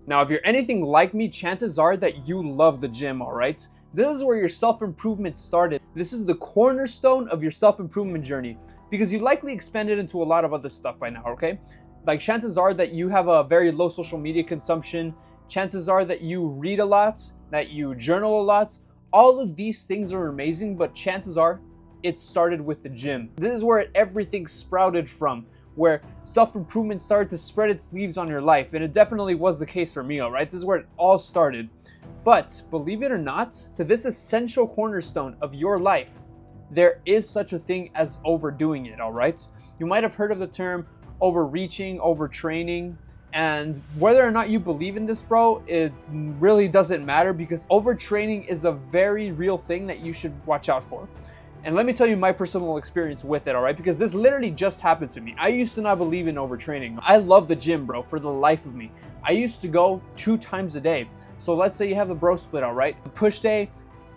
Now, if you're anything like me, chances are that you love the gym, all right? This is where your self-improvement started. This is the cornerstone of your self-improvement journey because you likely expanded into a lot of other stuff by now, okay? Like chances are that you have a very low social media consumption. Chances are that you read a lot, that you journal a lot. All of these things are amazing, but chances are it started with the gym. This is where everything sprouted from, where self-improvement started to spread its leaves on your life. And it definitely was the case for me, all right? This is where it all started. But believe it or not, to this essential cornerstone of your life, there is such a thing as overdoing it, all right? You might have heard of the term overreaching, overtraining, and whether or not you believe in this, bro, it really doesn't matter because overtraining is a very real thing that you should watch out for. And let me tell you my personal experience with it, all right? Because this literally just happened to me. I used to not believe in overtraining. I love the gym, bro, for the life of me. I used to go 2 times a day. So let's say you have the bro split, all right? Push day,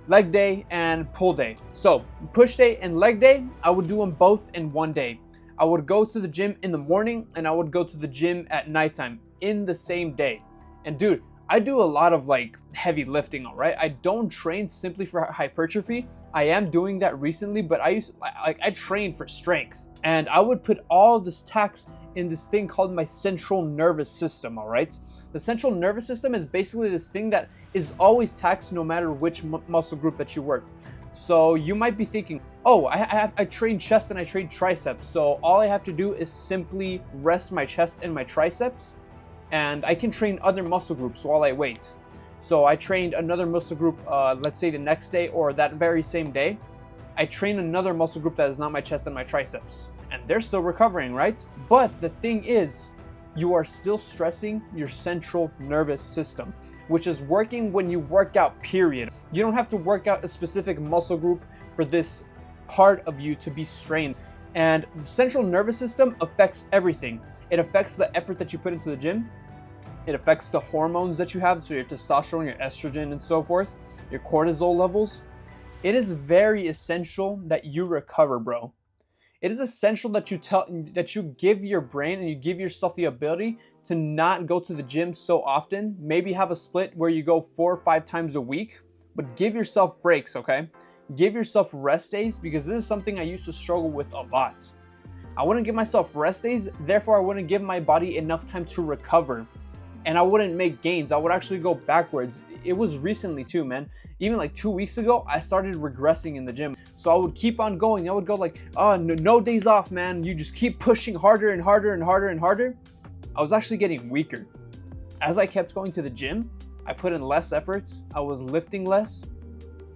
leg day, and pull day. So push day and leg day, I would do them both in one day. I would go to the gym in the morning and I would go to the gym at nighttime in the same day. And dude, I do a lot of like heavy lifting, all right? I don't train simply for hypertrophy. I am doing that recently, but I train for strength. And I would put all this tax in this thing called my central nervous system, all right? The central nervous system is basically this thing that is always taxed no matter which muscle group that you work. So you might be thinking, oh, I train chest and I train triceps. So all I have to do is simply rest my chest and my triceps and I can train other muscle groups while I wait. So I trained another muscle group, let's say the next day or that very same day. I train another muscle group that is not my chest and my triceps. And they're still recovering, right? But the thing is, you are still stressing your central nervous system, which is working when you work out, period. You don't have to work out a specific muscle group for this part of you to be strained. And the central nervous system affects everything. It affects the effort that you put into the gym. It affects the hormones that you have, so your testosterone, your estrogen, and so forth, your cortisol levels. It is very essential that you recover, bro. It is essential that you give your brain and you give yourself the ability to not go to the gym so often. Maybe have a split where you go 4 or 5 times a week, but give yourself breaks, okay? Give yourself rest days because this is something I used to struggle with a lot. I wouldn't give myself rest days, therefore I wouldn't give my body enough time to recover. And I wouldn't make gains. I would actually go backwards. It was recently too, man. Even like 2 weeks ago, I started regressing in the gym. So I would keep on going. I would go like, oh, no days off, man. You just keep pushing harder and harder and harder and harder. I was actually getting weaker. As I kept going to the gym, I put in less effort. I was lifting less.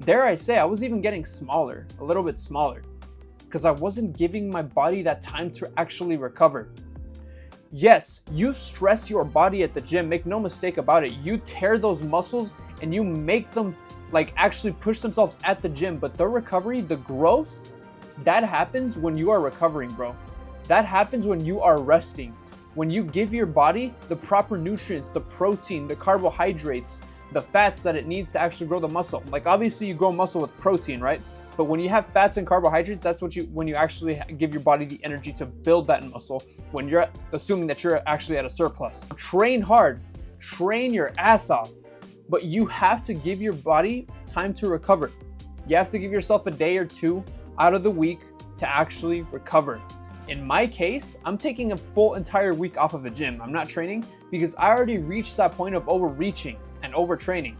Dare I say, I was even getting smaller, a little bit smaller, because I wasn't giving my body that time to actually recover. Yes, you stress your body at the gym, make no mistake about it. You tear those muscles and you make them like actually push themselves at the gym, but the recovery, the growth, that happens when you are recovering, bro. That happens when you are resting. When you give your body the proper nutrients, the protein, the carbohydrates, the fats that it needs to actually grow the muscle. Like obviously you grow muscle with protein, right? But when you have fats and carbohydrates, that's when you actually give your body the energy to build that muscle, when you're assuming that you're actually at a surplus. Train hard, train your ass off, but you have to give your body time to recover. You have to give yourself a day or 2 out of the week to actually recover. In my case, I'm taking a full entire week off of the gym. I'm not training because I already reached that point of overreaching and overtraining.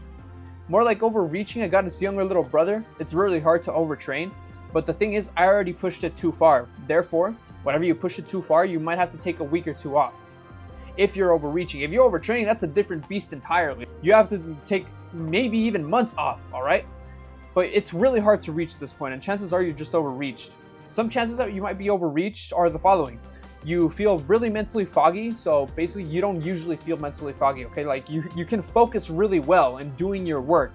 More like overreaching, I got this younger little brother. It's really hard to overtrain, but the thing is, I already pushed it too far. Therefore, whenever you push it too far, you might have to take a week or 2 off. If you're overreaching, if you're overtraining, that's a different beast entirely. You have to take maybe even months off, all right? But it's really hard to reach this point, and chances are you're just overreached. Some chances that you might be overreached are the following. You feel really mentally foggy, so basically you don't usually feel mentally foggy, okay? Like you can focus really well in doing your work,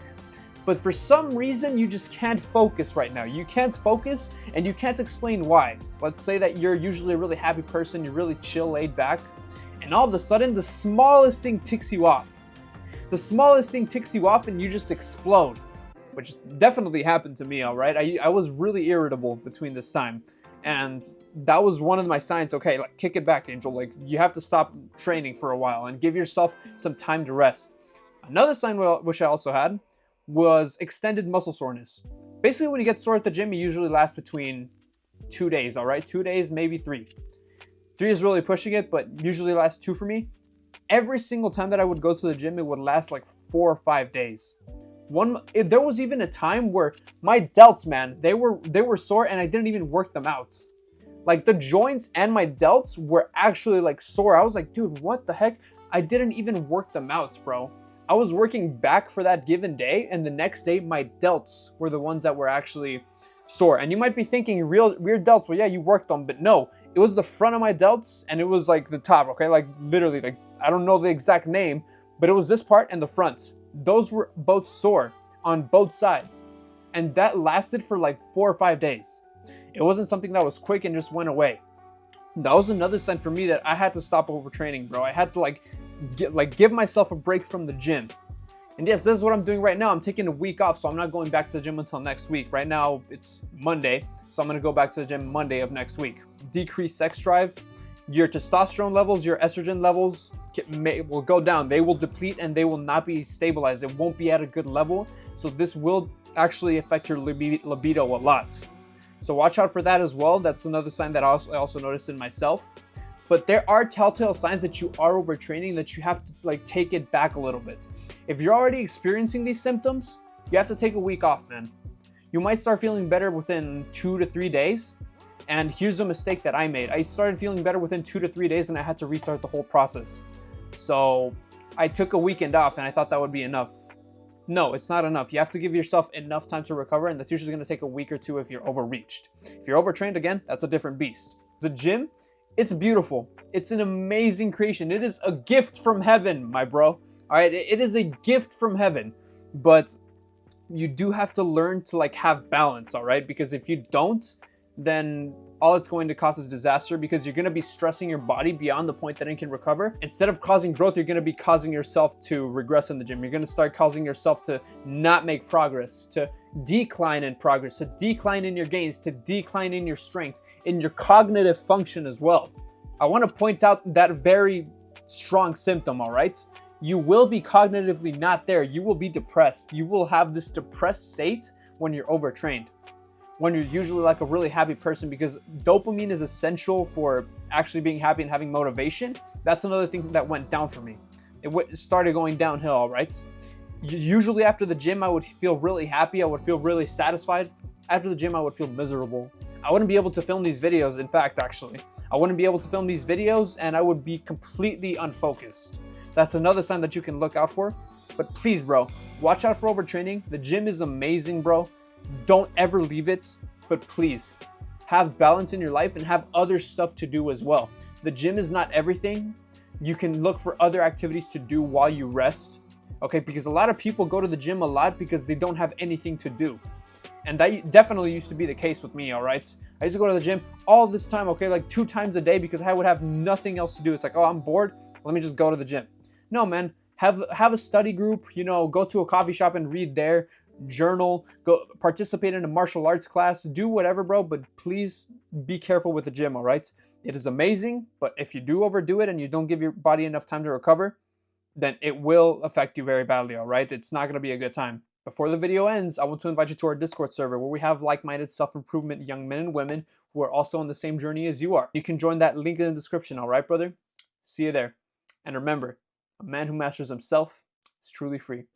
but for some reason you just can't focus right now. You can't focus and you can't explain why. Let's say that you're usually a really happy person, you're really chill, laid back, and all of a sudden the smallest thing ticks you off. The smallest thing ticks you off and you just explode, which definitely happened to me, all right? I was really irritable between this time. And that was one of my signs. Okay, like kick it back, Angel. Like you have to stop training for a while and give yourself some time to rest. Another sign which I also had was extended muscle soreness. Basically, when you get sore at the gym, it usually lasts between 2 days, all right? 2 days, maybe 3. 3 is really pushing it, but usually lasts 2 for me. Every single time that I would go to the gym, it would last like 4 or 5 days. There was even a time where my delts, man, they were sore and I didn't even work them out. Like the joints and my delts were actually like sore. I was like, dude, what the heck? I didn't even work them out, bro. I was working back for that given day, and the next day my delts were the ones that were actually sore. And you might be thinking weird delts. Well, yeah, you worked them, but no, it was the front of my delts and it was like the top, okay? Like literally, like I don't know the exact name, but it was this part and the front. Those were both sore on both sides. And that lasted for like 4 or 5 days. It wasn't something that was quick and just went away. That was another sign for me that I had to stop overtraining, bro. I had to give myself a break from the gym. And yes, this is what I'm doing right now. I'm taking a week off, so I'm not going back to the gym until next week. Right now, it's Monday, so I'm going to go back to the gym Monday of next week. Decreased sex drive. Your testosterone levels, your estrogen levels will go down. They will deplete and they will not be stabilized. It won't be at a good level. So this will actually affect your libido a lot. So watch out for that as well. That's another sign that I also noticed in myself. But there are telltale signs that you are overtraining, that you have to like take it back a little bit. If you're already experiencing these symptoms, you have to take a week off, man. You might start feeling better within 2 to 3 days. And here's a mistake that I made. I started feeling better within 2 to 3 days and I had to restart the whole process. So I took a weekend off and I thought that would be enough. No, it's not enough. You have to give yourself enough time to recover, and that's usually going to take a week or 2 if you're overreached. If you're overtrained, again, that's a different beast. The gym, it's beautiful. It's an amazing creation. It is a gift from heaven, my bro. All right, it is a gift from heaven. But you do have to learn to like have balance, all right? Because if you don't, then all it's going to cause is disaster, because you're going to be stressing your body beyond the point that it can recover. Instead of causing growth, you're going to be causing yourself to regress in the gym. You're going to start causing yourself to not make progress, to decline in progress, to decline in your gains, to decline in your strength, in your cognitive function as well. I want to point out that very strong symptom, all right? You will be cognitively not there. You will be depressed. You will have this depressed state when you're overtrained, when you're usually like a really happy person, because dopamine is essential for actually being happy and having motivation. That's another thing that went down for me. It started going downhill, all right? Usually after the gym, I would feel really happy. I would feel really satisfied. After the gym, I would feel miserable. I wouldn't be able to film these videos. In fact, actually, I wouldn't be able to film these videos and I would be completely unfocused. That's another sign that you can look out for. But please, bro, watch out for overtraining. The gym is amazing, bro. Don't ever leave it, but please have balance in your life and have other stuff to do as well. The gym is not everything. You can look for other activities to do while you rest, okay? Because a lot of people go to the gym a lot because they don't have anything to do. And that definitely used to be the case with me, all right? I used to go to the gym all this time, okay? Like 2 times a day, because I would have nothing else to do. It's like, oh, I'm bored. Let me just go to the gym. No, man. Have a study group, go to a coffee shop and read there. Journal, go participate in a martial arts class, do whatever, bro, but please be careful with the gym, all right? It is amazing, but if you do overdo it and you don't give your body enough time to recover, then it will affect you very badly, all right? It's not going to be a good time. Before the video ends, I want to invite you to our Discord server where we have like-minded self-improvement young men and women who are also on the same journey as you are. You can join that link in the description, all right, brother? See you there. And remember, a man who masters himself is truly free.